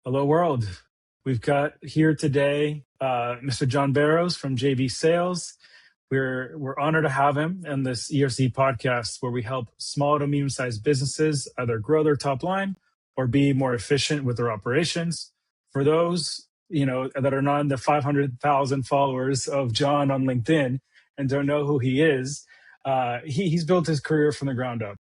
Hello, world. We've got here today Mr. John Barrows from JB Sales. We're honored to have him in this ERC podcast where we help small to medium-sized businesses either grow their top line or be more efficient with their operations. For those that are not in the 500,000 followers of John on LinkedIn and don't know who he is, he's built his career from the ground up.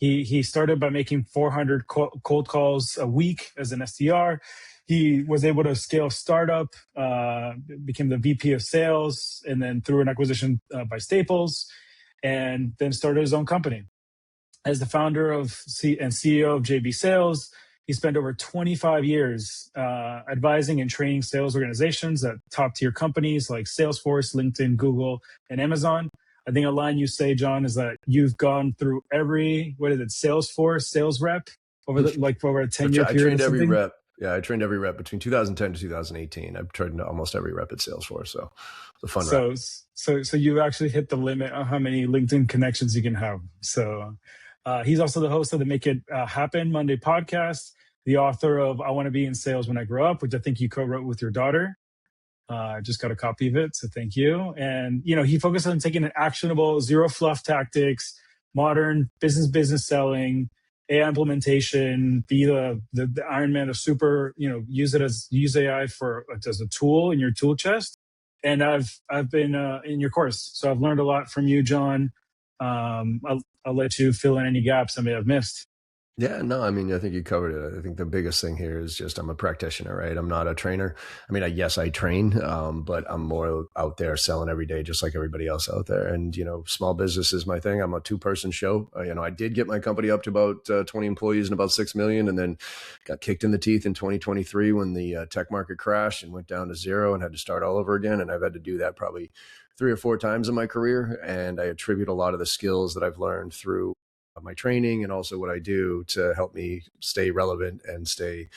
He started by making 400 cold calls a week as an SDR. He was able to scale a startup, became the VP of sales, and then through an acquisition by Staples, and then started his own company. As the founder and CEO of JB Sales, he spent over 25 years advising and training sales organizations at top-tier companies like Salesforce, LinkedIn, Google, and Amazon. I think a line you say, John, is that you've gone through every, Salesforce sales rep over a 10-year period. I trained every rep. Yeah, I trained every rep between 2010 to 2018. I've trained almost every rep at Salesforce. So it's a fun rep. So you actually hit the limit on how many LinkedIn connections you can have. So he's also the host of the Make It Happen Monday podcast, the author of I Want to Be in Sales When I Grow Up, which I think you co-wrote with your daughter. I just got a copy of it, so thank you. And, he focuses on taking an actionable, zero fluff tactics, modern business selling, AI implementation, be the Iron Man of super, use AI as a tool in your tool chest. And I've been in your course, so I've learned a lot from you, John. I'll let you fill in any gaps I may have missed. Yeah, no, I mean, I think you covered it. I think the biggest thing here is just I'm a practitioner, right? I'm not a trainer. I mean, yes, I train, but I'm more out there selling every day, just like everybody else out there. And, small business is my thing. I'm a 2-person show. I did get my company up to about 20 employees and about 6 million, and then got kicked in the teeth in 2023 when the tech market crashed and went down to zero and had to start all over again. And I've had to do that probably 3 or 4 times in my career. And I attribute a lot of the skills that I've learned through my training and also what I do to help me stay relevant and stay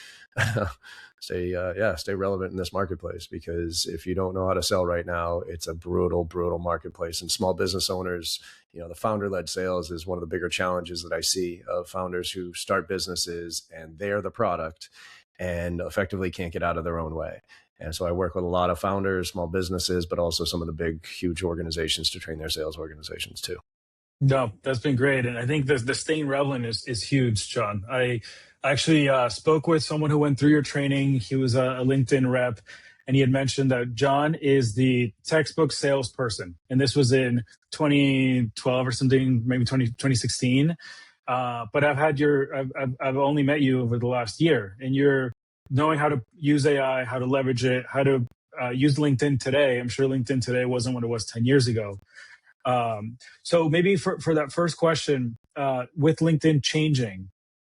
relevant in this marketplace. Because if you don't know how to sell right now, it's a brutal marketplace. And small business owners, the founder-led sales is one of the bigger challenges that I see of founders who start businesses and they're the product and effectively can't get out of their own way. And so I work with a lot of founders, small businesses, but also some of the big, huge organizations to train their sales organizations too. No, that's been great. And I think the staying relevant is huge, John. I actually spoke with someone who went through your training. He was a LinkedIn rep, and he had mentioned that John is the textbook salesperson. And this was in 2012 or something, maybe 2016. But I've only met you over the last year, and you're knowing how to use AI, how to leverage it, how to use LinkedIn today. I'm sure LinkedIn today wasn't what it was 10 years ago. So maybe for that first question, with LinkedIn changing,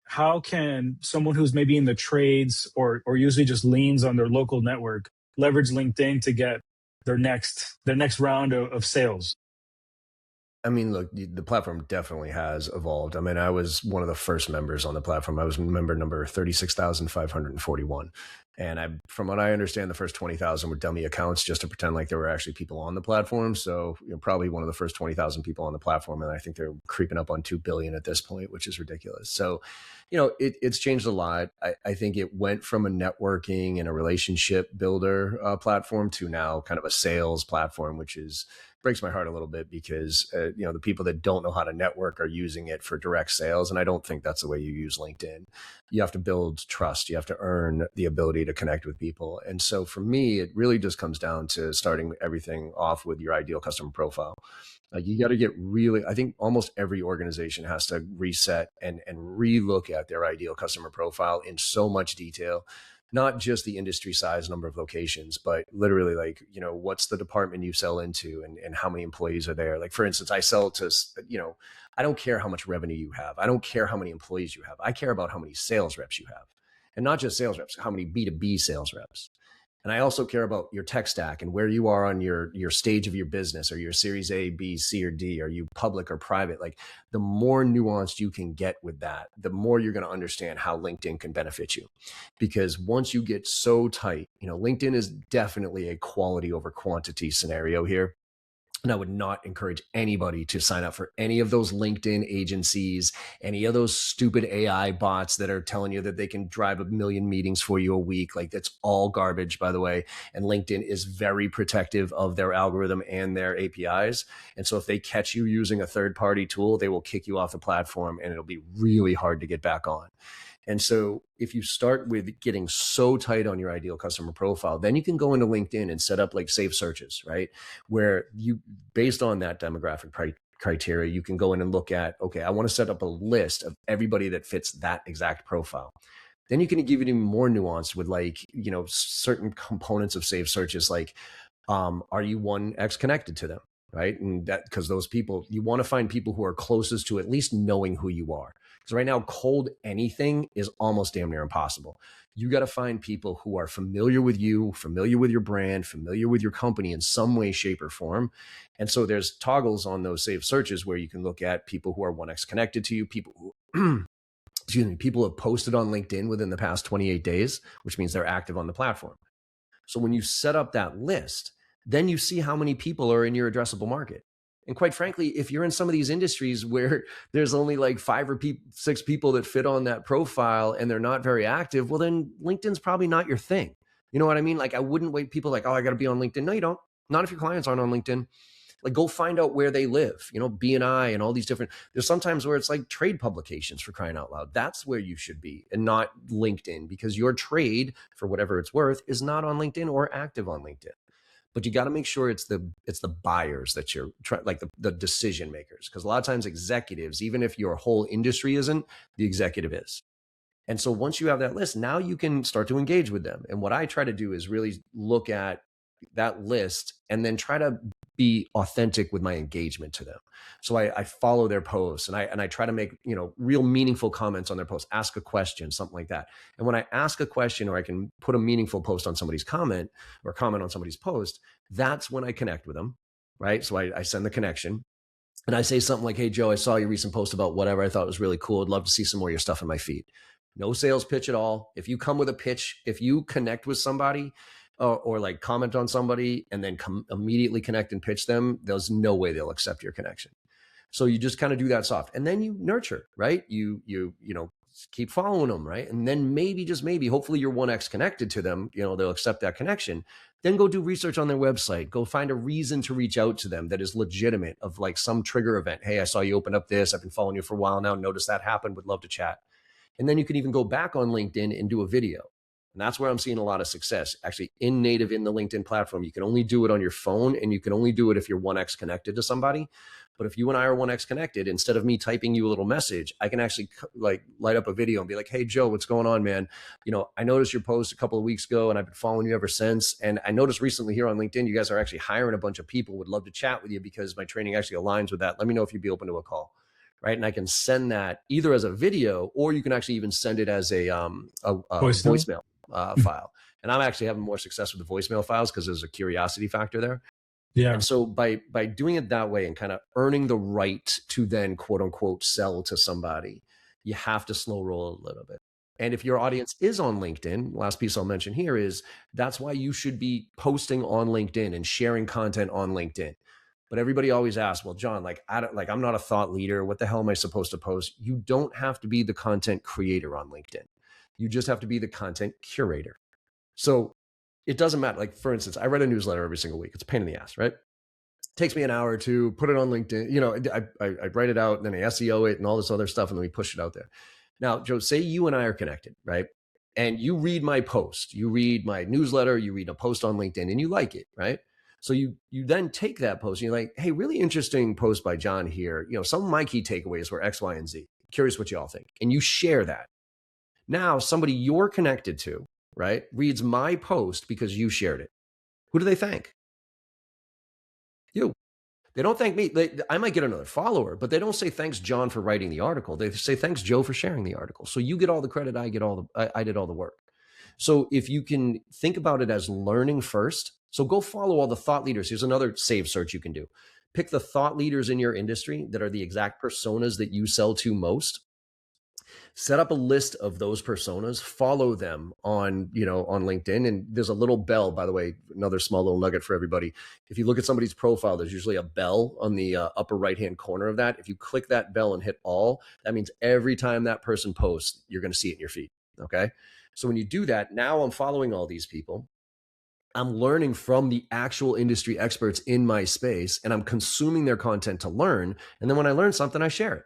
how can someone who's maybe in the trades or usually just leans on their local network leverage LinkedIn to get their next round of sales? I mean, look, the platform definitely has evolved. I mean, I was one of the first members on the platform. I was member number 36,541. And from what I understand, the first 20,000 were dummy accounts just to pretend like there were actually people on the platform. So probably one of the first 20,000 people on the platform. And I think they're creeping up on 2 billion at this point, which is ridiculous. So, it's changed a lot. I think it went from a networking and a relationship builder platform to now kind of a sales platform, which breaks my heart a little bit because, the people that don't know how to network are using it for direct sales. And I don't think that's the way you use LinkedIn. You have to build trust. You have to earn the ability to connect with people. And so for me, it really just comes down to starting everything off with your ideal customer profile. Like you got to I think almost every organization has to reset and relook at their ideal customer profile in so much detail. Not just the industry size, number of locations, but literally what's the department you sell into and how many employees are there? Like, for instance, I sell to, I don't care how much revenue you have. I don't care how many employees you have. I care about how many sales reps you have, and not just sales reps, how many B2B sales reps. And I also care about your tech stack and where you are on your stage of your business. Are you series A, B, C, or D? Are you public or private? Like the more nuanced you can get with that, the more you're going to understand how LinkedIn can benefit you. Because once you get so tight, LinkedIn is definitely a quality over quantity scenario here. And I would not encourage anybody to sign up for any of those LinkedIn agencies, any of those stupid AI bots that are telling you that they can drive 1 million meetings for you a week. Like, that's all garbage, by the way. And LinkedIn is very protective of their algorithm and their APIs. And so if they catch you using a third-party tool, they will kick you off the platform, and it'll be really hard to get back on. And so if you start with getting so tight on your ideal customer profile, then you can go into LinkedIn and set up like safe searches, right? Where you, based on that demographic criteria, you can go in and look at, okay, I want to set up a list of everybody that fits that exact profile. Then you can give it even more nuance with, like, you know, certain components of safe searches, like, are you 1x connected to them? Right. And that, because those people, you want to find people who are closest to at least knowing who you are. Because right now, cold anything is almost damn near impossible. You got to find people who are familiar with you, familiar with your brand, familiar with your company in some way, shape, or form. And so there's toggles on those saved searches where you can look at people who are 1x connected to you, people who, excuse me, people have posted on LinkedIn within the past 28 days, which means they're active on the platform. So when you set up that list, then you see how many people are in your addressable market. And quite frankly, if you're in some of these industries where there's only like 5 or 6 people that fit on that profile and they're not very active, well, then LinkedIn's probably not your thing. You know what I mean? Like, I wouldn't wait people like, oh, I got to be on LinkedIn. No, you don't. Not if your clients aren't on LinkedIn. Like, go find out where they live, you know, BNI and all these different, there's sometimes where it's like trade publications, for crying out loud. That's where you should be, and not LinkedIn, because your trade, for whatever it's worth, is not on LinkedIn or active on LinkedIn. But you got to make sure it's the buyers that you're like the decision makers. Because a lot of times executives, even if your whole industry isn't, the executive is. And so once you have that list, now you can start to engage with them. And what I try to do is really look at that list and then try to be authentic with my engagement to them. So I follow their posts, and I try to make, you know, real meaningful comments on their posts, ask a question, something like that. And when I ask a question, or I can put a meaningful post on somebody's comment, or comment on somebody's post, that's when I connect with them, right? So I send the connection. And I say something like, hey, Joe, I saw your recent post about whatever. I thought it was really cool. I'd love to see some more of your stuff in my feed. No sales pitch at all. If you come with a pitch, if you connect with somebody, or like comment on somebody and then immediately connect and pitch them, there's no way they'll accept your connection. So you just kind of do that soft, and then you nurture, right? You know, keep following them, right? And then maybe, just maybe, hopefully you're 1x connected to them, you know, they'll accept that connection. Then go do research on their website. Go find a reason to reach out to them that is legitimate, of like some trigger event. Hey, I saw you open up this. I've been following you for a while now. Noticed that happened. Would love to chat. And then you can even go back on LinkedIn and do a video. And that's where I'm seeing a lot of success, actually, in native in the LinkedIn platform. You can only do it on your phone, and you can only do it if you're 1x connected to somebody. But if you and I are 1x connected, instead of me typing you a little message, I can actually like light up a video and be like, hey, Joe, what's going on, man? You know, I noticed your post a couple of weeks ago, and I've been following you ever since. And I noticed recently here on LinkedIn, you guys are actually hiring a bunch of people. Would love to chat with you because my training actually aligns with that. Let me know if you'd be open to a call. Right. And I can send that either as a video, or you can actually even send it as a voicemail file. And I'm actually having more success with the voicemail files because there's a curiosity factor there. Yeah. And so by doing it that way and kind of earning the right to then, quote unquote, sell to somebody, you have to slow roll a little bit. And if your audience is on LinkedIn, last piece I'll mention here is that's why you should be posting on LinkedIn and sharing content on LinkedIn. But everybody always asks, well, John, I'm not a thought leader. What the hell am I supposed to post? You don't have to be the content creator on LinkedIn. You just have to be the content curator. So it doesn't matter. Like, for instance, I write a newsletter every single week. It's a pain in the ass, right? It takes me an hour or two, put it on LinkedIn. You know, I write it out, and then I SEO it and all this other stuff, and then we push it out there. Now, Joe, say you and I are connected, right? And you read my post, you read my newsletter, you read a post on LinkedIn, and you like it, right? So you then take that post and you're like, hey, really interesting post by John here. You know, some of my key takeaways were X, Y, and Z. Curious what you all think. And you share that. Now, somebody you're connected to, right, reads my post because you shared it. Who do they thank? You. They don't thank me. I might get another follower, but they don't say thanks, John, for writing the article. They say thanks, Joe, for sharing the article. So you get all the credit. I did all the work. So if you can think about it as learning first, so go follow all the thought leaders. Here's another save search you can do. Pick the thought leaders in your industry that are the exact personas that you sell to most. Set up a list of those personas, follow them on, on LinkedIn. And there's a little bell, by the way, another small little nugget for everybody. If you look at somebody's profile, there's usually a bell on the upper right-hand corner of that. If you click that bell and hit all, that means every time that person posts, you're going to see it in your feed. Okay. So when you do that, now I'm following all these people. I'm learning from the actual industry experts in my space, and I'm consuming their content to learn. And then when I learn something, I share it.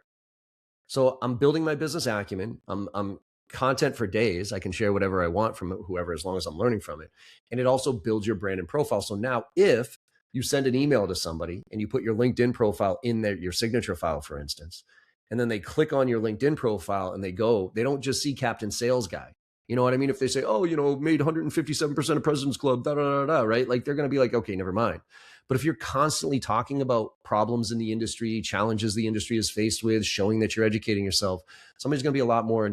So I'm building my business acumen. I'm content for days. I can share whatever I want from whoever, as long as I'm learning from it. And it also builds your brand and profile. So now if you send an email to somebody and you put your LinkedIn profile in there, your signature file, for instance, and then they click on your LinkedIn profile and they don't just see Captain Sales Guy. You know what I mean? If they say, oh, made 157% of President's Club, right? Like they're going to be like, okay, never mind. But if you're constantly talking about problems in the industry, challenges the industry is faced with, showing that you're educating yourself, somebody's going to be a lot more,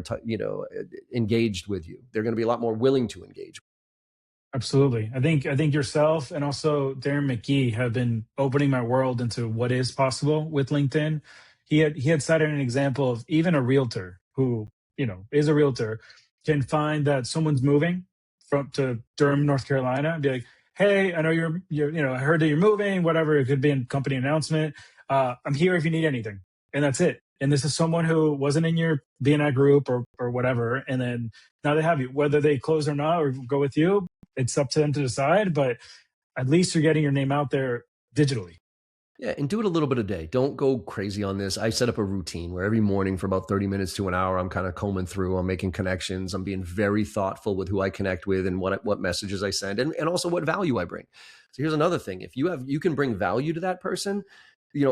engaged with you. They're going to be a lot more willing to engage. Absolutely. I think yourself and also Darren McGee have been opening my world into what is possible with LinkedIn. He had cited an example of even a realtor who, is a realtor, can find that someone's moving to Durham, North Carolina, and be like, hey, I know you're I heard that you're moving, whatever. It could be a company announcement. I'm here if you need anything. And that's it. And this is someone who wasn't in your BNI group or whatever. And then now they have you, whether they close or not, or go with you, it's up to them to decide. But at least you're getting your name out there digitally. Yeah, and do it a little bit a day. Don't go crazy on this. I set up a routine where every morning for about 30 minutes to an hour, I'm kind of combing through, I'm making connections, I'm being very thoughtful with who I connect with and what messages I send, and also what value I bring. So here's another thing. If you can bring value to that person,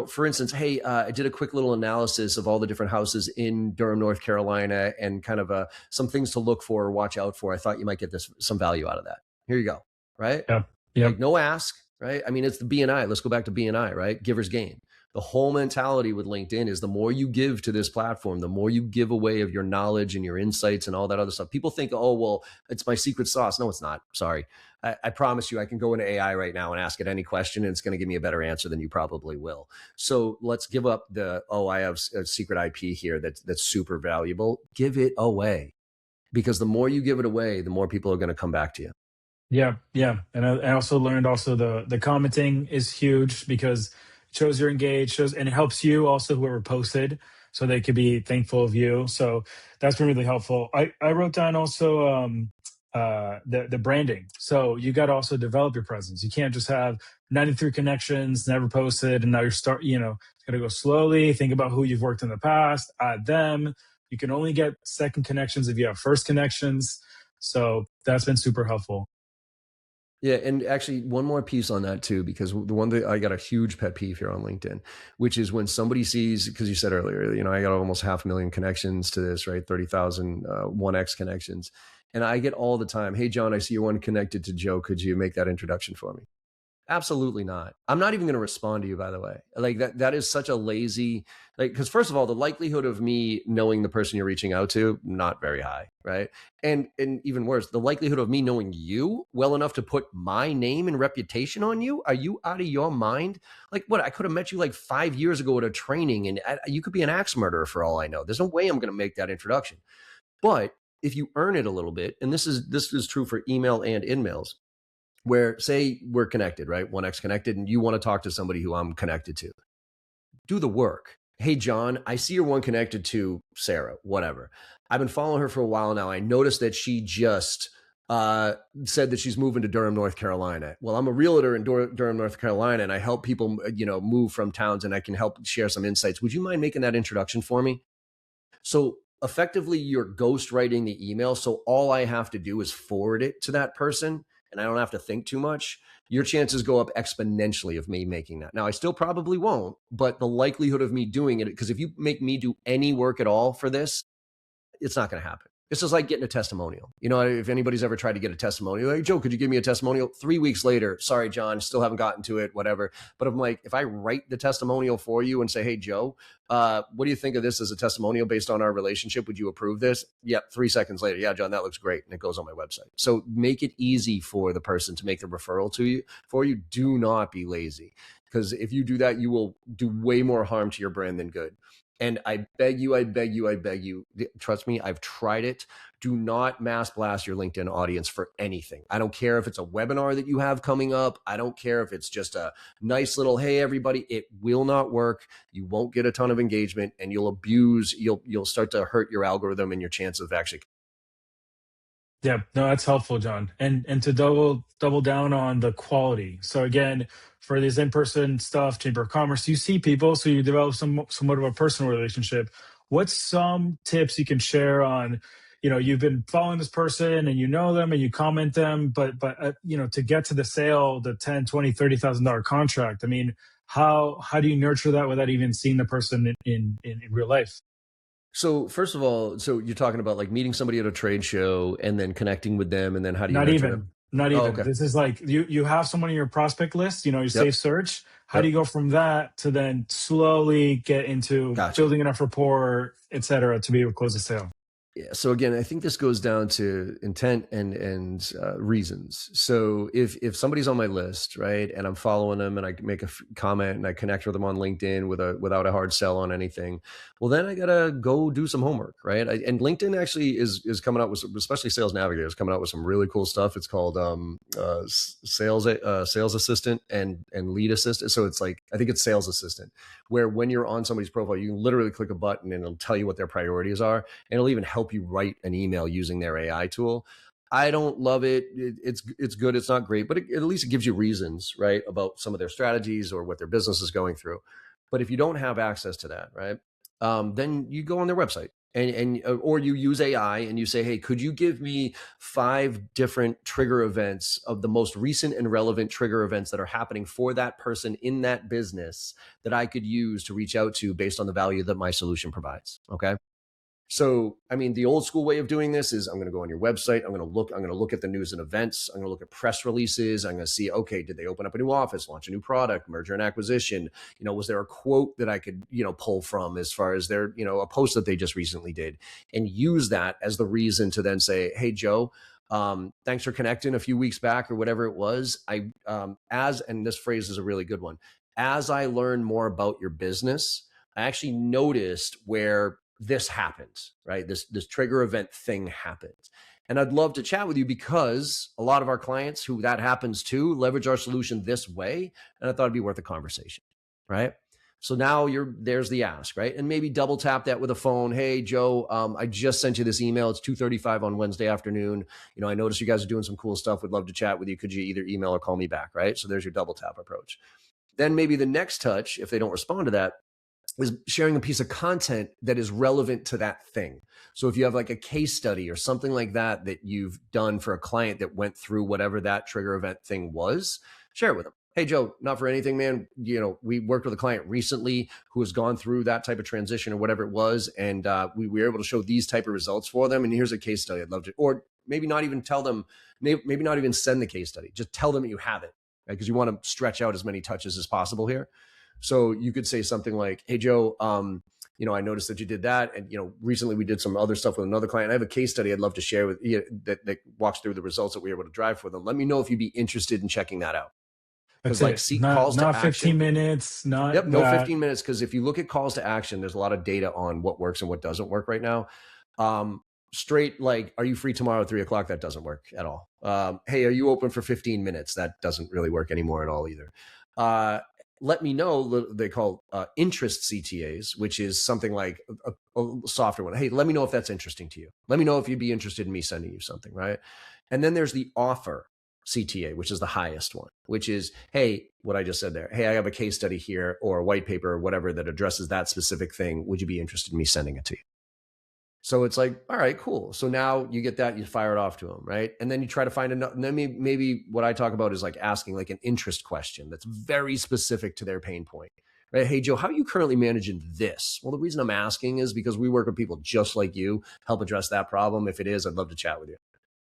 for instance, hey, I did a quick little analysis of all the different houses in Durham, North Carolina, and kind of some things to look for or watch out for. I thought you might get some value out of that. Here you go. Right? Yep. Like no ask. Right? I mean, it's the BNI. Let's go back to BNI, right? Giver's gain. The whole mentality with LinkedIn is the more you give to this platform, the more you give away of your knowledge and your insights and all that other stuff. People think, oh, well, it's my secret sauce. No, it's not. Sorry. I promise you, I can go into AI right now and ask it any question, and it's going to give me a better answer than you probably will. So let's give up I have a secret IP here that's super valuable. Give it away, because the more you give it away, the more people are going to come back to you. Yeah. And I also learned the commenting is huge because it shows you're engaged, and it helps you also, whoever posted, so they could be thankful of you. So that's been really helpful. I wrote down also the branding. So you got to also develop your presence. You can't just have 93 connections, never posted, and now you're got to go slowly. Think about who you've worked in the past, add them. You can only get second connections if you have first connections. So that's been super helpful. Yeah. And actually one more piece on that too, because the one that I got a huge pet peeve here on LinkedIn, which is when somebody sees, because you said earlier, I got almost 500,000 connections to this, right? 30,000 1X connections. And I get all the time, hey, John, I see you're one connected to Joe. Could you make that introduction for me? Absolutely not. I'm not even going to respond to you, by the way. Like that is such a lazy, because first of all, the likelihood of me knowing the person you're reaching out to, not very high. Right. And even worse, the likelihood of me knowing you well enough to put my name and reputation on you. Are you out of your mind? Like what? I could have met you like 5 years ago at a training, and you could be an axe murderer for all I know. There's no way I'm going to make that introduction. But if you earn it a little bit, and this is true for email and in-mails, where say we're connected, right? 1X connected, and you want to talk to somebody who I'm connected to. Do the work. Hey, John, I see you're one connected to Sarah, whatever. I've been following her for a while now. I noticed that she just said that she's moving to Durham, North Carolina. Well, I'm a realtor in Durham, North Carolina, and I help people, move from towns, and I can help share some insights. Would you mind making that introduction for me? So effectively, you're ghostwriting the email. So all I have to do is forward it to that person, and I don't have to think too much. Your chances go up exponentially of me making that. Now, I still probably won't, but the likelihood of me doing it, because if you make me do any work at all for this, it's not going to happen. It's just like getting a testimonial. If anybody's ever tried to get a testimonial, like, Joe, could you give me a testimonial? 3 weeks later, sorry, John, still haven't gotten to it, whatever. But I'm like, if I write the testimonial for you and say, hey, Joe, what do you think of this as a testimonial based on our relationship? Would you approve this? Yep. 3 seconds later, yeah, John, that looks great. And it goes on my website. So make it easy for the person to make the referral to you. Do not be lazy, because if you do that, you will do way more harm to your brand than good. And I beg you, I beg you, I beg you, trust me, I've tried it. Do not mass blast your LinkedIn audience for anything. I don't care if it's a webinar that you have coming up. I don't care if it's just a nice little, hey, everybody, it will not work. You won't get a ton of engagement, and you'll start to hurt your algorithm and your chance of actually. Yeah, no, that's helpful, John. And to double down on the quality. So again, for these in-person stuff, Chamber of Commerce, you see people, so you develop somewhat of a personal relationship. What's some tips you can share on, you've been following this person and you know them and you comment them, but to get to the sale, the 10, 20, $30,000 contract, I mean, how do you nurture that without even seeing the person in real life? So first of all, so you're talking about like meeting somebody at a trade show and then connecting with them, and then how do you Not nurture them? even, not Oh, even. okay. This is like you have someone in your prospect list, your Yep. safe search. How do Yep. you go from that to then slowly get into Gotcha. building enough rapport, et cetera, to be able to close the sale? Yeah. So again, I think this goes down to intent and reasons. So if somebody's on my list, right, and I'm following them, and I make a comment and I connect with them on LinkedIn without a hard sell on anything, well, then I gotta go do some homework, right? And LinkedIn actually is coming out with especially Sales Navigator is coming out with some really cool stuff. It's called sales assistant and lead assistant. So it's like I think it's sales assistant, where when you're on somebody's profile, you can literally click a button and it'll tell you what their priorities are, and it'll even help you write an email using their AI tool. I don't love it. It's good. It's not great, but at least it gives you reasons, right, about some of their strategies or what their business is going through. But if you don't have access to that, right, then you go on their website and or you use AI and you say, hey, could you give me 5 different trigger events of the most recent and relevant trigger events that are happening for that person in that business that I could use to reach out to based on the value that my solution provides. Okay. So, I mean, the old school way of doing this is I'm going to go on your website. I'm going to look at the news and events. I'm going to look at press releases. I'm going to see, okay, did they open up a new office, launch a new product, merger and acquisition? Was there a quote that I could, pull from as far as their, a post that they just recently did, and use that as the reason to then say, hey, Joe, thanks for connecting a few weeks back or whatever it was. And this phrase is a really good one. As I learned more about your business, I actually noticed where this happens, right? This trigger event thing happens. And I'd love to chat with you because a lot of our clients who that happens to leverage our solution this way. And I thought it'd be worth a conversation, right? So now there's the ask, right? And maybe double tap that with a phone. Hey, Joe, I just sent you this email. It's 2:35 on Wednesday afternoon. I noticed you guys are doing some cool stuff. Would love to chat with you. Could you either email or call me back, right? So there's your double tap approach. Then maybe the next touch, if they don't respond to that, is sharing a piece of content that is relevant to that thing. So if you have like a case study or something like that you've done for a client that went through whatever that trigger event thing was, share it with them. Hey, Joe, not for anything, man. We worked with a client recently who has gone through that type of transition or whatever it was. And we were able to show these type of results for them. And here's a case study. I'd love to, or maybe not even tell them, maybe not even send the case study. Just tell them that you have it, right? Because you want to stretch out as many touches as possible here. So you could say something like, hey, Joe, I noticed that you did that. And, recently we did some other stuff with another client. I have a case study I'd love to share with you that walks through the results that we were able to drive for them. Let me know if you'd be interested in checking that out. That's Because it. Not 15 minutes, not Yep, no that. 15 minutes. Because if you look at calls to action, there's a lot of data on what works and what doesn't work right now. Straight like, are you free tomorrow at 3:00? That doesn't work at all. Hey, are you open for 15 minutes? That doesn't really work anymore at all either. Let me know, they call interest CTAs, which is something like a softer one. Hey, let me know if that's interesting to you. Let me know if you'd be interested in me sending you something, right? And then there's the offer CTA, which is the highest one, which is, hey, what I just said there. Hey, I have a case study here or a white paper or whatever that addresses that specific thing. Would you be interested in me sending it to you? So it's like, all right, cool. So now you get that, you fire it off to them, right? And then you try to find another. And then maybe what I talk about is like asking like an interest question that's very specific to their pain point, right? Hey, Joe, how are you currently managing this? Well, the reason I'm asking is because we work with people just like you, help address that problem. If it is, I'd love to chat with you.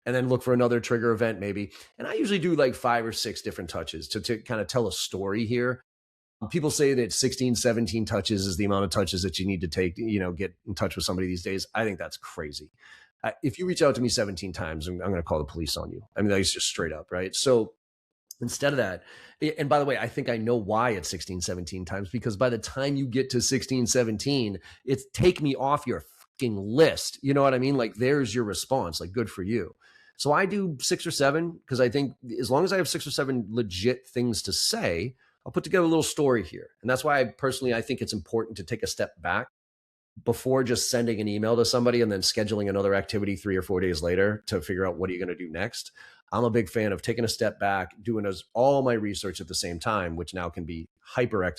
And then look for another trigger event maybe. And I usually do like 5 or 6 different touches to kind of tell a story here. People say that 16, 17 touches is the amount of touches that you need to take, get in touch with somebody these days. I think that's crazy. If you reach out to me 17 times, I'm going to call the police on you. I mean, that's just straight up, right? So Instead of that, and by the way, I think I know why it's 16, 17 times, because by the time you get to 16, 17, it's take me off your fucking list. You know what I mean? Like, there's your response. Like, good for you. So I do 6 or 7 because I think as long as I have 6 or 7 legit things to say, I'll put together a little story here. And that's why I think it's important to take a step back before just sending an email to somebody and then scheduling another activity 3 or 4 days later to figure out what are you going to do next. I'm a big fan of taking a step back, doing all my research at the same time, which now can be hyper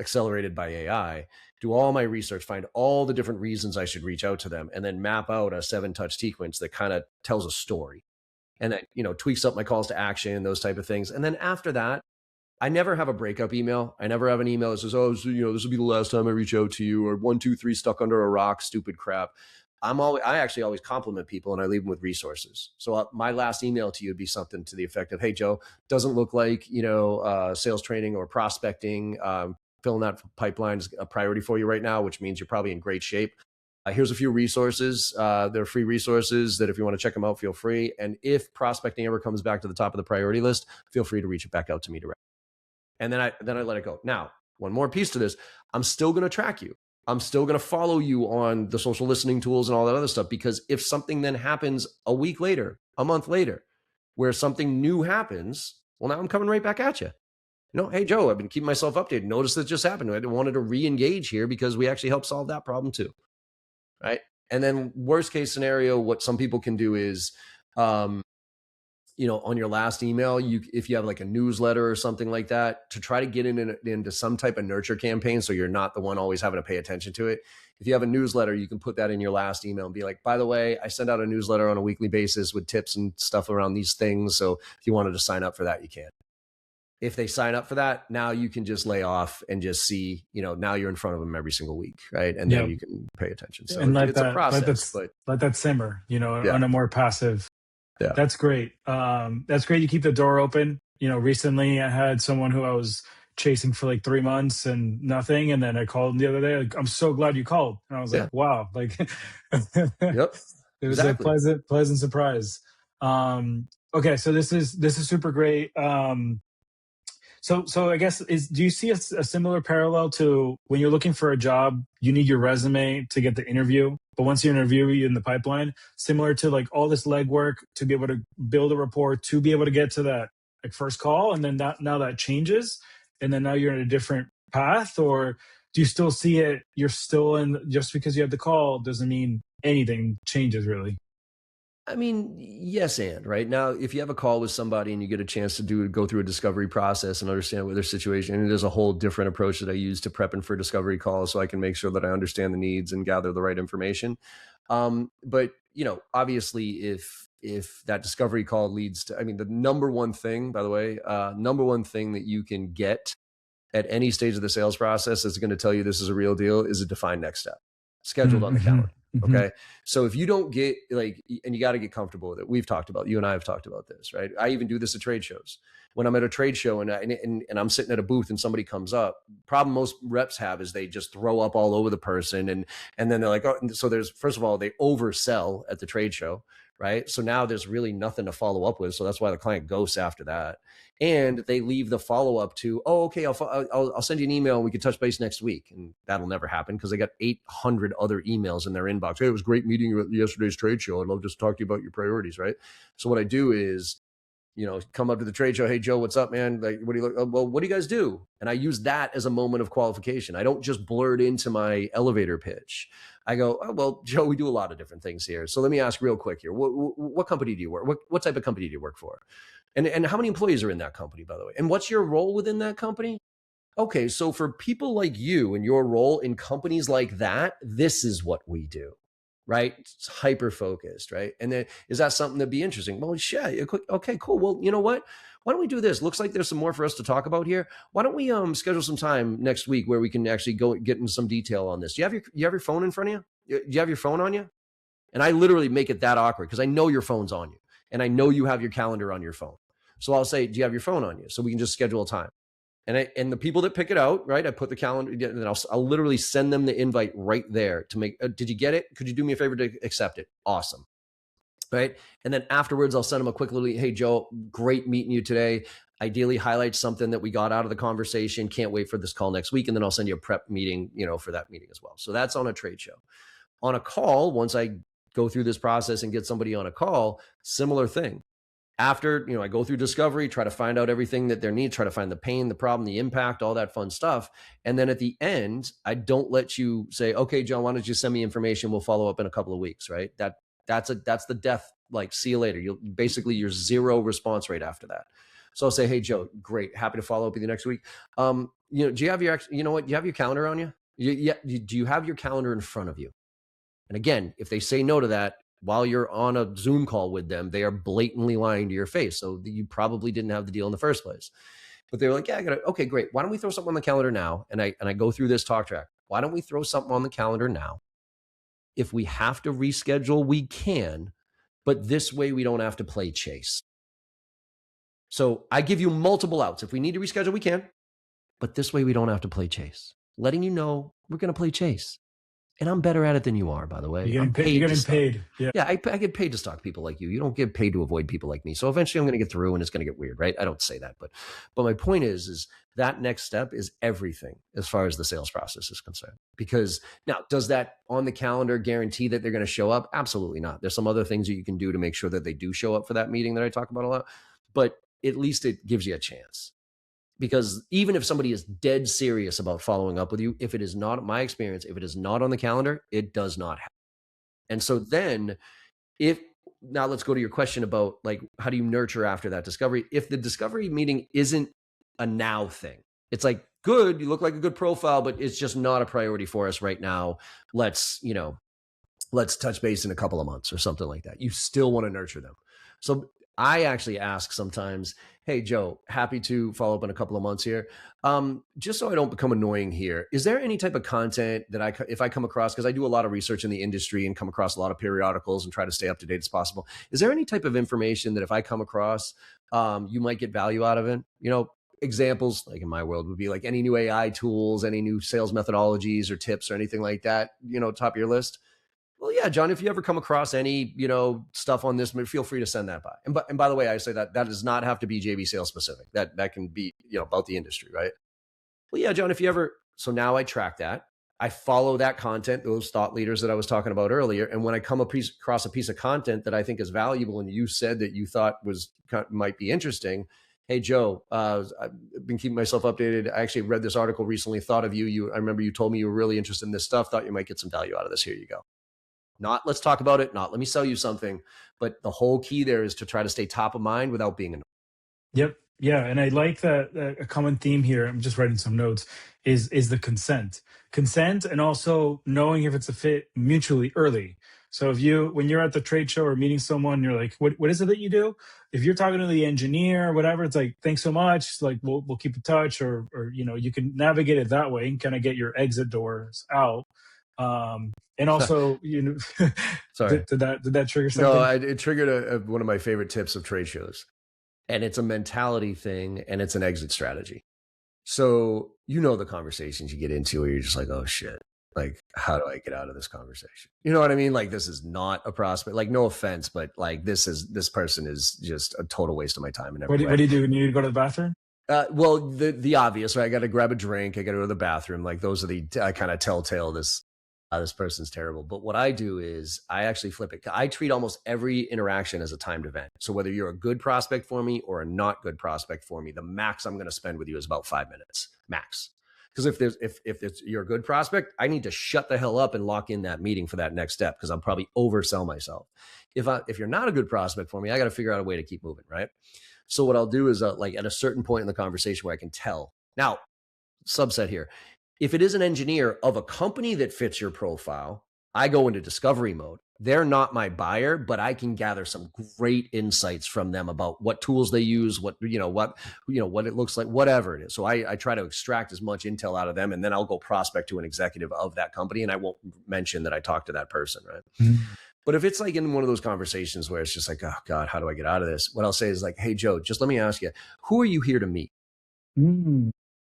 accelerated by AI. Do all my research, find all the different reasons I should reach out to them, and then map out a 7-touch sequence that kind of tells a story, and then tweaks up my calls to action, those type of things. And then after that, I never have a breakup email. I never have an email that says, oh, so, this will be the last time I reach out to you, or 1, 2, 3 stuck under a rock, stupid crap. I actually always compliment people, and I leave them with resources. So my last email to you would be something to the effect of, hey, Joe, doesn't look like, sales training or prospecting, filling that pipeline is a priority for you right now, which means you're probably in great shape. Here's a few resources. They're free resources that if you want to check them out, feel free. And if prospecting ever comes back to the top of the priority list, feel free to reach it back out to me directly. And then I let it go. Now, one more piece to this. I'm still going to track you. I'm still going to follow you on the social listening tools and all that other stuff, because if something then happens a week later, a month later, where something new happens, well, now I'm coming right back at you. Hey, Joe, I've been keeping myself updated. Notice that just happened. I wanted to re-engage here because we actually helped solve that problem too. Right. And then worst case scenario, what some people can do is, on your last email, if you have like a newsletter or something like that, to try to get into some type of nurture campaign, so you're not the one always having to pay attention to it. If you have a newsletter, you can put that in your last email and be like, by the way, I send out a newsletter on a weekly basis with tips and stuff around these things. So if you wanted to sign up for that, you can. If they sign up for that, now you can just lay off and just see, now you're in front of them every single week, right? And then you can pay attention. So and it's a process. Let that simmer, on a more passive. Yeah. That's great. That's great. You keep the door open. Recently I had someone who I was chasing for like 3 months and nothing. And then I called him the other day. Like, I'm so glad you called. And I was like, wow. Like, yep. It was a pleasant surprise. Okay. So this is super great. So I guess do you see a similar parallel to when you're looking for a job, you need your resume to get the interview, but once you interview, you're in the pipeline, similar to like all this legwork to be able to build a rapport, to be able to get to that like first call, and then now that changes, and then now you're in a different path? Or do you still see it? You're still in, just because you have the call doesn't mean anything changes really. I mean, yes, and right now, if you have a call with somebody and you get a chance to go through a discovery process and understand what their situation, and there's a whole different approach that I use to prepping for discovery calls, so I can make sure that I understand the needs and gather the right information. But obviously, if that discovery call leads to, the number one thing, by the way, number one thing that you can get at any stage of the sales process that's going to tell you this is a real deal is a defined next step scheduled on the calendar. Okay. So if you don't get and you got to get comfortable with it. You and I have talked about this, right? I even do this at trade shows. When I'm at a trade show and I'm sitting at a booth and somebody comes up, problem most reps have is they just throw up all over the person. And then they're like, oh, so there's, first of all, they oversell at the trade show, right? So now there's really nothing to follow up with. So that's why the client ghosts after that. And they leave the follow-up to, oh, okay, I'll send you an email and we can touch base next week. And that'll never happen because they got 800 other emails in their inbox. Hey, it was great meeting you at yesterday's trade show. I'd love to talk to you about your priorities, right? So what I do is, come up to the trade show. Hey, Joe, what's up, man? Like, what do you look? Well, what do you guys do? And I use that as a moment of qualification. I don't just blurt into my elevator pitch. I go, oh, well, Joe, we do a lot of different things here. So let me ask real quick here. What company do you work? What type of company do you work for? And how many employees are in that company, by the way? And what's your role within that company? Okay, so for people like you and your role in companies like that, this is what we do, right? It's hyper-focused, right? And then is that something that'd be interesting? Well, yeah, okay, cool. Well, you know what? Why don't we do this? Looks like there's some more for us to talk about here. Why don't we schedule some time next week where we can actually go get into some detail on this? Do you have your phone in front of you? Do you have your phone on you? And I literally make it that awkward because I know your phone's on you. And I know you have your calendar on your phone. So I'll say, do you have your phone on you? So we can just schedule a time. And the people that pick it out, right? I put the calendar, and I'll literally send them the invite right there to make, did you get it? Could you do me a favor to accept it? Awesome. right? And then afterwards, I'll send them a quick little, hey, Joe, great meeting you today. Ideally highlight something that we got out of the conversation. Can't wait for this call next week. And then I'll send you a prep meeting, for that meeting as well. So that's on a trade show. On a call, once I go through this process and get somebody on a call, similar thing. After, I go through discovery, try to find out everything that they need, try to find the pain, the problem, the impact, all that fun stuff. And then at the end, I don't let you say, okay, John, why don't you send me information? We'll follow up in a couple of weeks, right? That's the death, like, see you later. You'll basically, your zero response rate after that. So I'll say, hey, Joe, great. Happy to follow up with you next week. Do you have your, you have your calendar on you? Do you have your calendar in front of you? And again, if they say no to that, while you're on a Zoom call with them, they are blatantly lying to your face. So you probably didn't have the deal in the first place. But they're like, yeah, I got it. Okay, great. Why don't we throw something on the calendar now? And I go through this talk track. Why don't we throw something on the calendar now? If we have to reschedule, we can, but this way we don't have to play chase. So I give you multiple outs. If we need to reschedule, we can, but this way we don't have to play chase. Letting you know we're going to play chase. And I'm better at it than you are, by the way. You're getting paid. Yeah, I get paid to stalk people like you. You don't get paid to avoid people like me. So eventually I'm going to get through and it's going to get weird, right? I don't say that, but my point is that next step is everything as far as the sales process is concerned. Because now, does that on the calendar guarantee that they're going to show up? Absolutely not. There's some other things that you can do to make sure that they do show up for that meeting that I talk about a lot, but at least it gives you a chance. Because even if somebody is dead serious about following up with you, if it is not, my experience, if it is not on the calendar, it does not happen. And so then now let's go to your question about, like, how do you nurture after that discovery? If the discovery meeting isn't a now thing, it's like, good, you look like a good profile, but it's just not a priority for us right now. Let's touch base in a couple of months or something like that. You still want to nurture them. So I actually ask sometimes, hey, Joe, happy to follow up in a couple of months here. Just so I don't become annoying here, is there any type of content that if I come across, because I do a lot of research in the industry and come across a lot of periodicals and try to stay up to date as possible. Is there any type of information that if I come across, you might get value out of it? Examples, like in my world, would be like any new AI tools, any new sales methodologies or tips or anything like that, top of your list. Well, yeah, John, if you ever come across any, stuff on this, feel free to send that by. And by the way, I say that does not have to be JV sales specific. That can be, about the industry, right? Well, yeah, John, if you ever, so now I track that. I follow that content, those thought leaders that I was talking about earlier. And when I come across a piece of content that I think is valuable and you said that you thought might be interesting, hey, Joe, I've been keeping myself updated. I actually read this article recently, thought of you. I remember you told me you were really interested in this stuff, thought you might get some value out of this. Here you go. Not let's talk about it, not let me sell you something, but the whole key there is to try to stay top of mind without being annoying. Yep. Yeah. And I like that a common theme here, I'm just writing some notes, is the consent. Consent, and also knowing if it's a fit mutually early. So when you're at the trade show or meeting someone, you're like, what is it that you do? If you're talking to the engineer or whatever, it's like, thanks so much. Like, we'll keep in touch, or you can navigate it that way and kind of get your exit doors out. And also, sorry, did that trigger something? No, it triggered one of my favorite tips of trade shows, and it's a mentality thing and it's an exit strategy. So, the conversations you get into where you're just like, oh shit, like, how do I get out of this conversation? You know what I mean? Like, this is not a prospect, like, no offense, but like, this person is just a total waste of my time. And what do you do? You need to go to the bathroom? Well, the obvious, right? I got to grab a drink. I got to go to the bathroom. Like, those are the kind of telltale this person's terrible. But what I do is I actually flip it. I treat almost every interaction as a timed event. So whether you're a good prospect for me or a not good prospect for me, the max I'm going to spend with you is about 5 minutes, max. Because if you're a good prospect, I need to shut the hell up and lock in that meeting for that next step, because I'll probably oversell myself. If you're not a good prospect for me, I got to figure out a way to keep moving, right? So what I'll do is like at a certain point in the conversation where I can tell. Now, subset here. If it is an engineer of a company that fits your profile, I go into discovery mode. They're not my buyer, but I can gather some great insights from them about what tools they use, what it looks like, whatever it is. So I try to extract as much intel out of them, and then I'll go prospect to an executive of that company, and I won't mention that I talked to that person, right? Mm-hmm. But if it's like in one of those conversations where it's just like, oh God, how do I get out of this? What I'll say is like, hey, Joe, just let me ask you, who are you here to meet? Mm-hmm.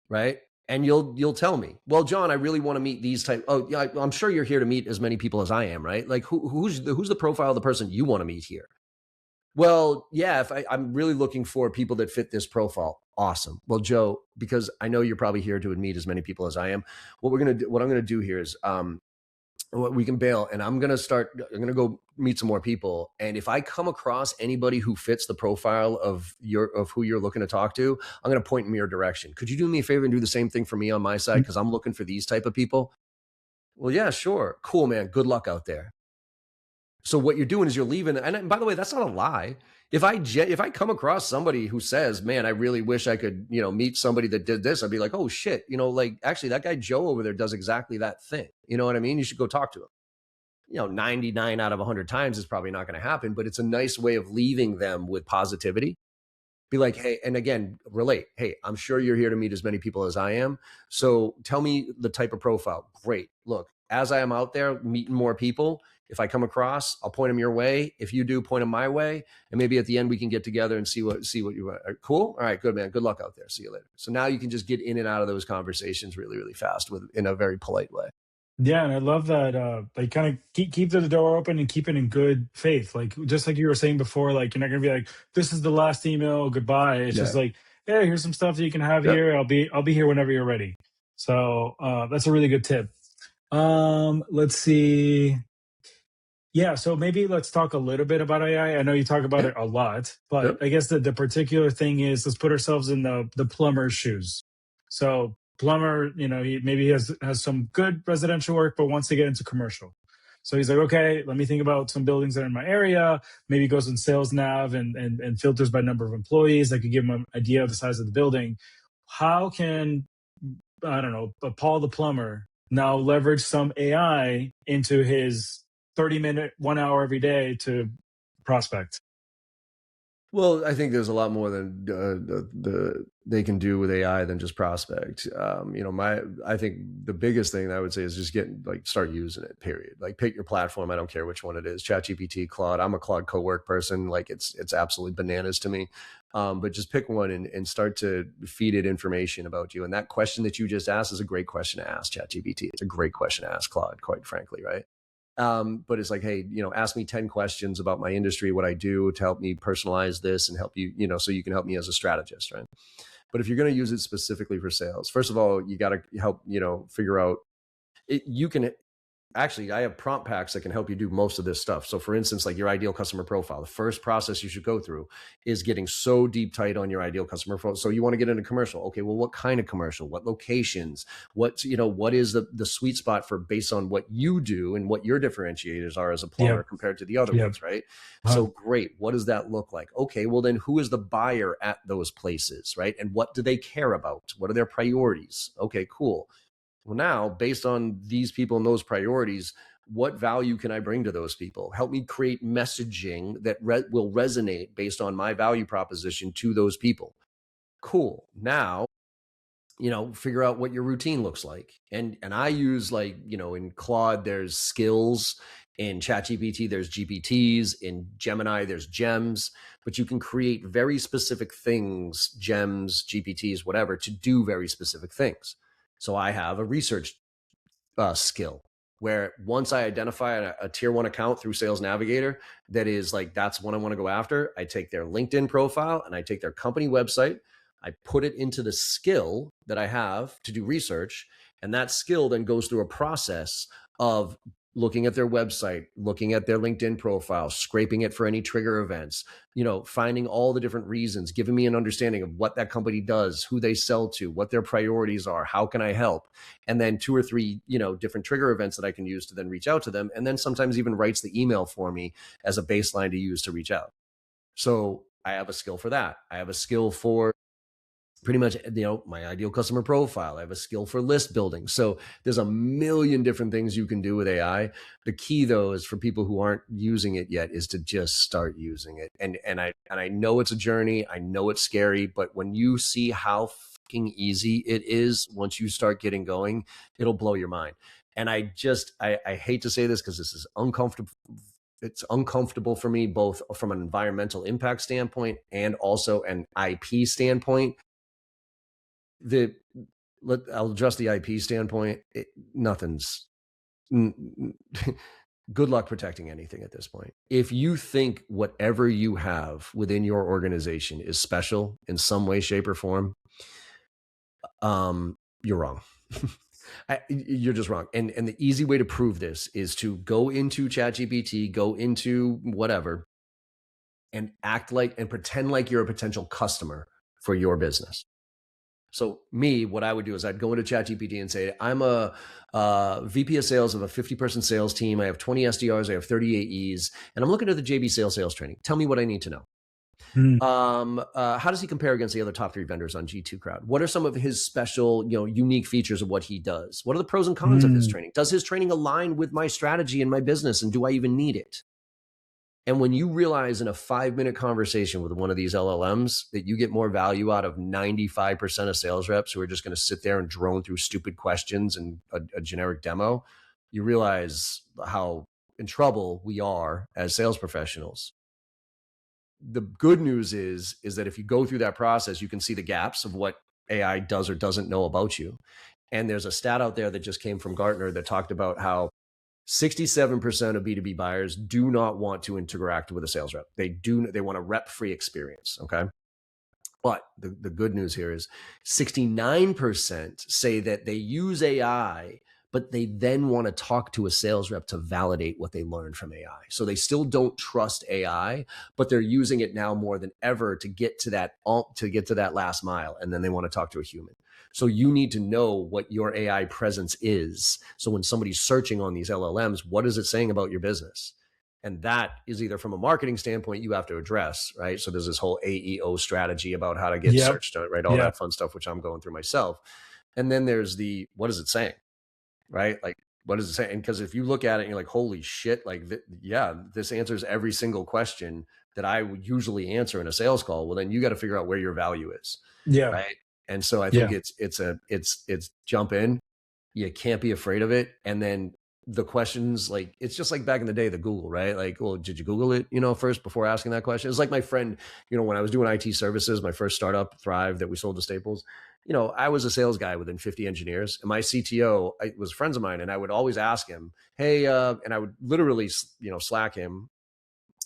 Right? And you'll tell me, well, John, I really want to meet these type. Oh, yeah, I'm sure you're here to meet as many people as I am, right? Like who's the profile of the person you want to meet here? Well, yeah, if I'm really looking for people that fit this profile. Awesome. Well, Joe, because I know you're probably here to meet as many people as I am. What I'm gonna do here is we can bail, and I'm gonna go meet some more people. And if I come across anybody who fits the profile of who you're looking to talk to, I'm gonna point in your direction. Could you do me a favor and do the same thing for me on my side? Because I'm looking for these type of people. Well, yeah, sure. Cool, man. Good luck out there. So what you're doing is you're leaving. And by the way, that's not a lie. If I come across somebody who says, "Man, I really wish I could, meet somebody that did this," I'd be like, "Oh shit, like actually that guy Joe over there does exactly that thing." You know what I mean? You should go talk to him. 99 out of 100 times is probably not going to happen, but it's a nice way of leaving them with positivity. Be like, hey, and again, relate. Hey, I'm sure you're here to meet as many people as I am. So tell me the type of profile. Great. Look, as I am out there meeting more people, if I come across, I'll point them your way. If you do, point them my way. And maybe at the end we can get together and see what you want. Cool. All right, good, man. Good luck out there. See you later. So now you can just get in and out of those conversations really, really fast in a very polite way. Yeah, and I love that. Like, kind of keep the door open and keep it in good faith. Like, just like you were saying before, like you're not gonna be like, "This is the last email, goodbye." It's Yeah. just like, "Hey, here's some stuff that you can have Yep. here. I'll be here whenever you're ready." So that's a really good tip. Let's see. Yeah, so maybe let's talk a little bit about AI. I know you talk about Yeah. it a lot, but Yep. I guess the particular thing is, let's put ourselves in the plumber's shoes. So plumber, maybe he has some good residential work, but wants to get into commercial. So he's like, okay, let me think about some buildings that are in my area. Maybe he goes in sales nav and filters by number of employees. I could give him an idea of the size of the building. How can, I don't know, Paul the plumber now leverage some AI into his 30-minute, 1 hour every day to prospect? Well, I think there's a lot more than they can do with AI than just prospect. I think the biggest thing I would say is just start using it. Period. Like pick your platform. I don't care which one it is. ChatGPT, Claude. I'm a Claude co-work person. Like it's absolutely bananas to me. But just pick one and start to feed it information about you. And that question that you just asked is a great question to ask ChatGPT. It's a great question to ask Claude, quite frankly, right? But it's like, hey, ask me 10 questions about my industry, what I do to help me personalize this and help you, so you can help me as a strategist, right? But if you're going to use it specifically for sales, first of all, you got to help, figure out it. You can actually, I have prompt packs that can help you do most of this stuff. So for instance, like your ideal customer profile, the first process you should go through is getting so deep tight on your ideal customer profile. So you want to get into commercial. Okay, well, what kind of commercial? What locations? What is the sweet spot for based on what you do and what your differentiators are as a plumber Yep. compared to the other Yep. ones, right? So great. What does that look like? Okay, well then who is the buyer at those places, right? And what do they care about? What are their priorities? Okay, cool. Well, now, based on these people and those priorities, what value can I bring to those people? Help me create messaging that will resonate based on my value proposition to those people. Cool. Now, figure out what your routine looks like. And I use in Claude, there's skills. In ChatGPT, there's GPTs. In Gemini, there's gems. But you can create very specific things, gems, GPTs, whatever, to do very specific things. So I have a research skill where once I identify a tier 1 account through Sales Navigator that is like, that's one I want to go after, I take their LinkedIn profile and I take their company website, I put it into the skill that I have to do research, and that skill then goes through a process of looking at their website, looking at their LinkedIn profile, scraping it for any trigger events, finding all the different reasons, giving me an understanding of what that company does, who they sell to, what their priorities are, how can I help? And then 2 or 3, different trigger events that I can use to then reach out to them. And then sometimes even writes the email for me as a baseline to use to reach out. So I have a skill for that. I have a skill for pretty much, my ideal customer profile. I have a skill for list building. So there's a million different things you can do with AI. The key though is for people who aren't using it yet is to just start using it. And I know it's a journey. I know it's scary, but when you see how fucking easy it is, once you start getting going, it'll blow your mind. And I hate to say this because this is uncomfortable. It's uncomfortable for me, both from an environmental impact standpoint and also an IP standpoint. I'll address the IP standpoint. Nothing's good luck protecting anything at this point. If you think whatever you have within your organization is special in some way, shape, or form, you're wrong. You're just wrong. And the easy way to prove this is to go into ChatGPT, go into whatever, and act like and pretend like you're a potential customer for your business. So what I would do is I'd go into ChatGPT and say, I'm a VP of sales of a 50-person sales team. I have 20 SDRs. I have 30 AEs. And I'm looking at the JB sales training. Tell me what I need to know. How does he compare against the other top 3 vendors on G2 Crowd? What are some of his special, unique features of what he does? What are the pros and cons of his training? Does his training align with my strategy and my business? And do I even need it? And when you realize in a 5-minute conversation with one of these LLMs that you get more value out of 95% of sales reps who are just going to sit there and drone through stupid questions and a generic demo, you realize how in trouble we are as sales professionals. The good news is that if you go through that process, you can see the gaps of what AI does or doesn't know about you. And there's a stat out there that just came from Gartner that talked about how 67% of B2B buyers do not want to interact with a sales rep. They want a rep-free experience, okay? But the good news here is 69% say that they use AI, but they then want to talk to a sales rep to validate what they learned from AI. So they still don't trust AI, but they're using it now more than ever to get to that last mile, and then they want to talk to a human. So you need to know what your AI presence is. So when somebody's searching on these LLMs, what is it saying about your business? And that is either from a marketing standpoint you have to address, right? So there's this whole AEO strategy about how to get searched, right? All that fun stuff, which I'm going through myself. And then there's what is it saying, right? Like, what is it saying? Because if you look at it and you're like, holy shit, like, this answers every single question that I would usually answer in a sales call. Well, then you got to figure out where your value is. Yeah. Right. And so I think it's jump in. You can't be afraid of it. And then the questions, like, it's just like back in the day, the Google, right? Like, well, did you Google it, first before asking that question? It's like my friend, when I was doing IT services, my first startup, Thrive, that we sold to Staples, I was a sales guy within 50 engineers, and my CTO was friends of mine. And I would always ask him, hey, and I would literally, Slack him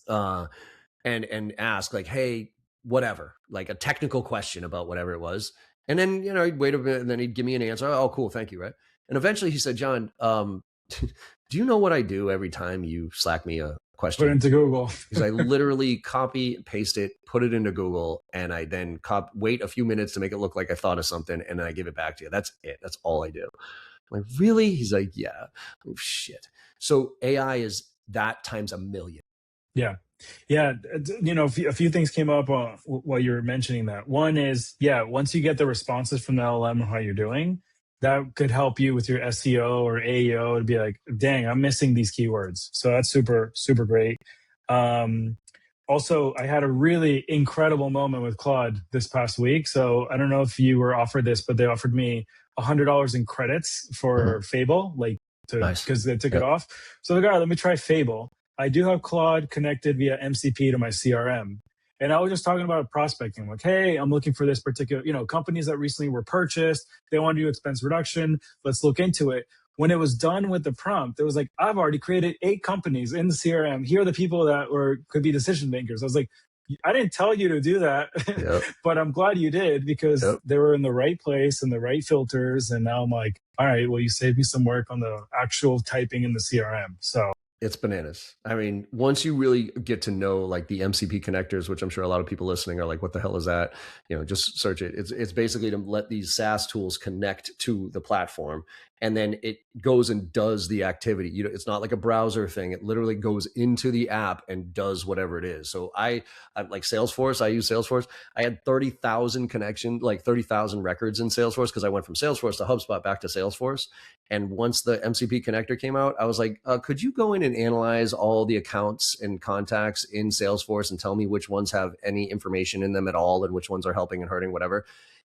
and ask, like, hey, whatever, like a technical question about whatever it was. And then, he'd wait a minute and then he'd give me an answer. Oh, cool. Thank you. Right. And eventually he said, John, do you know what I do every time you Slack me a question? Put it into Google. Because I literally copy, paste it, put it into Google, and I then wait a few minutes to make it look like I thought of something, and then I give it back to you. That's it. That's all I do. I'm like, really? He's like, yeah. Oh, shit. So AI is that times a million. Yeah. Yeah. A few things came up while you were mentioning that. One is, once you get the responses from the LLM on how you're doing, that could help you with your SEO or AEO to be like, dang, I'm missing these keywords. So that's super, super great. Also, I had a really incredible moment with Claude this past week. So I don't know if you were offered this, but they offered me $100 in credits for Fable, because they took it off. So I was like, all right, let me try Fable. I do have Claude connected via MCP to my CRM. And I was just talking about prospecting, like, hey, I'm looking for this particular, companies that recently were purchased. They want to do expense reduction. Let's look into it. When it was done with the prompt, it was like, I've already created 8 companies in the CRM. Here are the people that could be decision makers. I was like, I didn't tell you to do that, but I'm glad you did, because they were in the right place and the right filters. And now I'm like, all right, well, you saved me some work on the actual typing in the CRM. So it's bananas. I mean, once you really get to know, like, the MCP connectors, which I'm sure a lot of people listening are like, what the hell is that? Just search it. It's basically to let these SaaS tools connect to the platform, and then it goes and does the activity. It's not like a browser thing. It literally goes into the app and does whatever it is. So I like Salesforce. I use Salesforce. I had 30,000 connections, like 30,000 records in Salesforce, because I went from Salesforce to HubSpot back to Salesforce. And once the MCP connector came out, I was like, could you go in and analyze all the accounts and contacts in Salesforce and tell me which ones have any information in them at all and which ones are helping and hurting, whatever.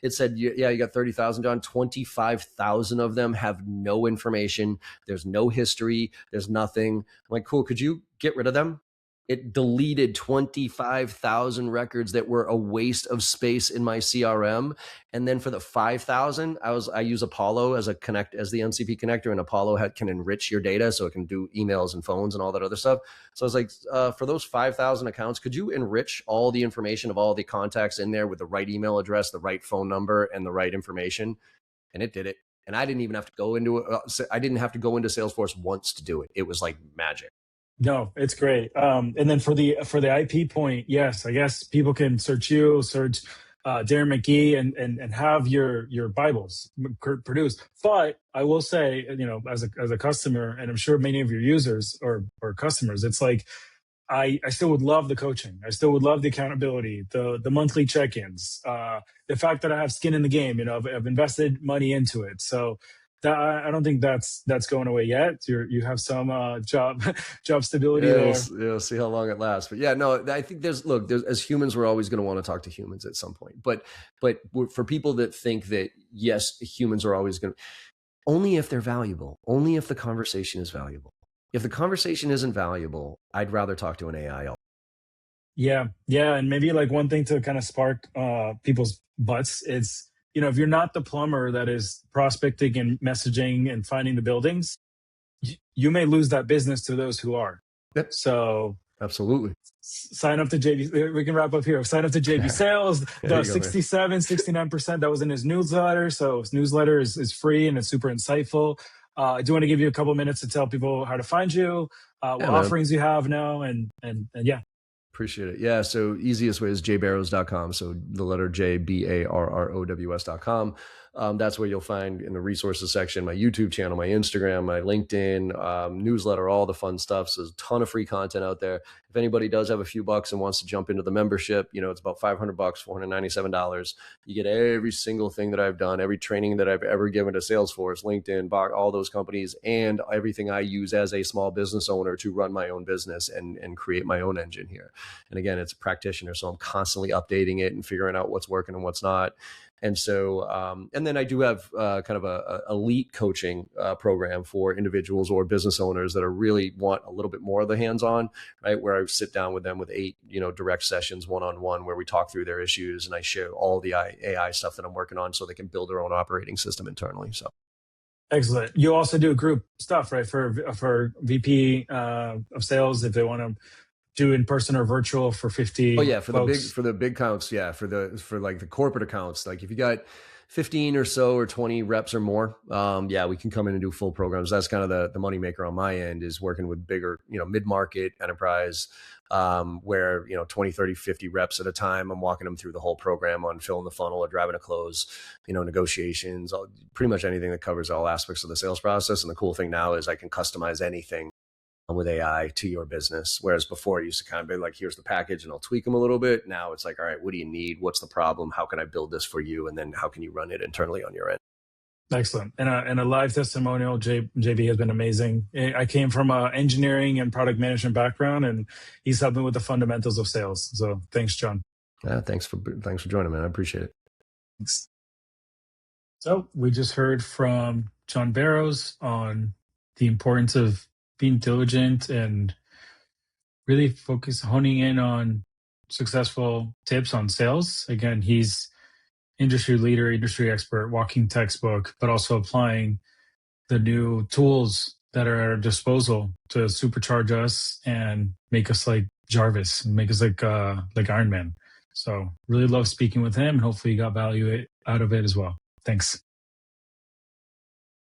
It said, yeah, you got 30,000, John. 25,000 of them have no information. There's no history. There's nothing. I'm like, cool. Could you get rid of them? It deleted 25,000 records that were a waste of space in my CRM. And then for the 5,000, I use Apollo as the NCP connector, and Apollo can enrich your data so it can do emails and phones and all that other stuff. So I was like, for those 5,000 accounts, could you enrich all the information of all the contacts in there with the right email address, the right phone number, and the right information? And it did it. And I didn't even have to go into it. I didn't have to go into Salesforce once to do it. It was like magic. No, it's great. And then for the IP point, yes, I guess people can search Darren McGee, and have your Bibles produced. But I will say, as a customer, and I'm sure many of your users or customers, it's like I still would love the coaching. I still would love the accountability, the monthly check-ins, the fact that I have skin in the game. I've invested money into it, so. I don't think that's going away yet. You have some job stability there. We'll see how long it lasts. But yeah, no, I think there's as humans, we're always going to want to talk to humans at some point. But for people that think that, yes, humans are always going to, only if they're valuable, only if the conversation is valuable. If the conversation isn't valuable, I'd rather talk to an AI. Yeah. And maybe like one thing to kind of spark people's butts is, if you're not the plumber that is prospecting and messaging and finding the buildings, you may lose that business to those who are. Yep. So absolutely. Sign up to JB. We can wrap up here. Sign up to JB Sales. The 69%, that was in his newsletter. So his newsletter is free and it's super insightful. I do want to give you a couple minutes to tell people how to find you, what offerings you have now, and yeah. Appreciate it. Yeah. So easiest way is jbarrows.com. So the letter J, BARROWS.com. That's where you'll find in the resources section, my YouTube channel, my Instagram, my LinkedIn, newsletter, all the fun stuff. So there's a ton of free content out there. If anybody does have a few bucks and wants to jump into the membership, it's about $500, $497. You get every single thing that I've done, every training that I've ever given to Salesforce, LinkedIn, all those companies, and everything I use as a small business owner to run my own business and create my own engine here. And again, it's a practitioner, so I'm constantly updating it and figuring out what's working and what's not. And so, and then I do have kind of a elite coaching program for individuals or business owners that are really want a little bit more of the hands-on, right? Where I sit down with them with 8, direct sessions, one-on-one, where we talk through their issues and I share all the AI stuff that I'm working on so they can build their own operating system internally. So. Excellent. You also do group stuff, right? For VP of sales, if they want to do in person or virtual for 50. Oh yeah, for folks. the big accounts. Yeah, for like the corporate accounts. Like if you got 15 or so or 20 reps or more, we can come in and do full programs. That's kind of the moneymaker on my end, is working with bigger, mid-market enterprise, where 20, 30, 50 reps at a time. I'm walking them through the whole program on filling the funnel or driving a close, negotiations, pretty much anything that covers all aspects of the sales process. And the cool thing now is I can customize anything with AI to your business. Whereas before it used to kind of be like, here's the package and I'll tweak them a little bit. Now it's like, all right, what do you need? What's the problem? How can I build this for you? And then how can you run it internally on your end? Excellent. And a live testimonial. JB has been amazing. I came from an engineering and product management background, and he's helped me with the fundamentals of sales. So thanks, John. Thanks for joining, man. I appreciate it. Thanks. So we just heard from John Barrows on the importance of being diligent and really honing in on successful tips on sales. Again, he's industry leader, industry expert, walking textbook, but also applying the new tools that are at our disposal to supercharge us and make us like Jarvis and make us like Iron Man. So really love speaking with him, and hopefully you got value out of it as well. Thanks.